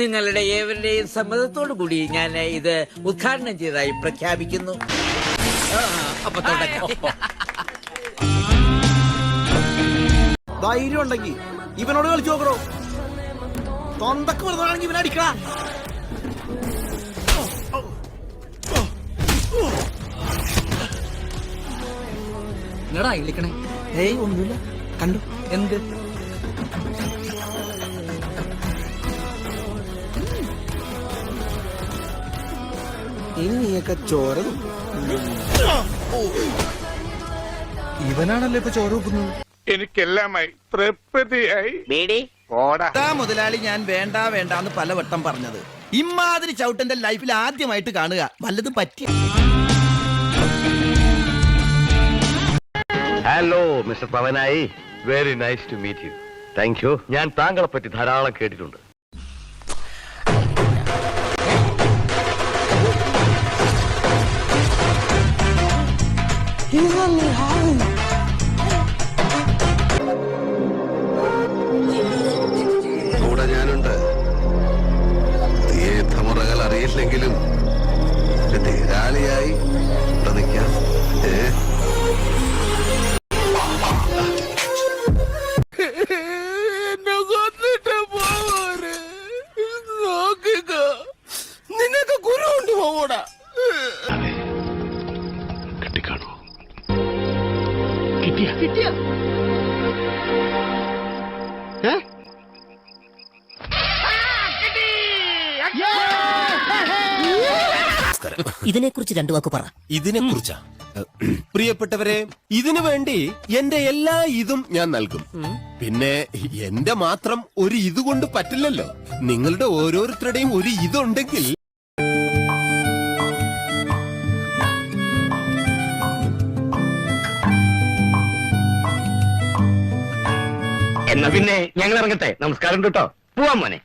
നിങ്ങളുടെ ഏവരുടെയും സമ്മതത്തോടു കൂടി ഞാൻ ഇത് ഉദ്ഘാടനം ചെയ്തതായി പ്രഖ്യാപിക്കുന്നു. അപ്പൊ തുടക്കം. ധൈര്യം ഉണ്ടെങ്കിൽ ഇവനോട് കളിച്ചു നോക്കണോ? തൊണ്ടക്ക് വെറുതാണെങ്കിൽ ഇവനടിക്കണ. എന്നടാ വിളിക്കണേ? ഏയ് ഒന്നുമില്ല, കണ്ടു. എന്ത്? ഇനി നീയൊക്കെ ചോര ഇവനാണല്ലോ ഇപ്പൊ ചോര വെക്കുന്നത്. എനിക്കെല്ലാമായി തൃപ്തിയായി. മുതലാളി, ഞാൻ വേണ്ട വേണ്ടാന്ന് പലവട്ടം പറഞ്ഞത്. ഇമ്മാതിരി ചവിട്ടന്റെ ലൈഫിൽ ആദ്യമായിട്ട് കാണുക. വല്ലതും പറ്റി. Hello mister Pavanayi, very nice to meet you. Thank you. ഞാൻ താങ്കളെ പറ്റി ധാരാളം കേട്ടിട്ടുണ്ട്. കൂടെ ഞാനുണ്ട്. തീർത്ഥമുറകൾ അറിയില്ലെങ്കിലും തീരാളിയായി പ്രതിക്കാം. നിനക്ക് ഗുരു കൊണ്ട് പോകൂടാ. കെട്ടിക്കാണോ? കിട്ടിയ ഇതിനെക്കുറിച്ച് രണ്ടു വാക്ക് പറ. ഇതിനെ കുറിച്ചാ? പ്രിയപ്പെട്ടവരെ, ഇതിനു വേണ്ടി എന്റെ എല്ലാ ഇതും ഞാൻ നൽകും. പിന്നെ എന്റെ മാത്രം ഒരു ഇത് കൊണ്ട് പറ്റില്ലല്ലോ. നിങ്ങളുടെ ഓരോരുത്തരുടെയും ഒരു ഇതുണ്ടെങ്കിൽ എന്നാ പിന്നെ ഞങ്ങൾ ഇറങ്ങട്ടെ. നമസ്കാരം കേട്ടോ. പോവാൻ മോനെ.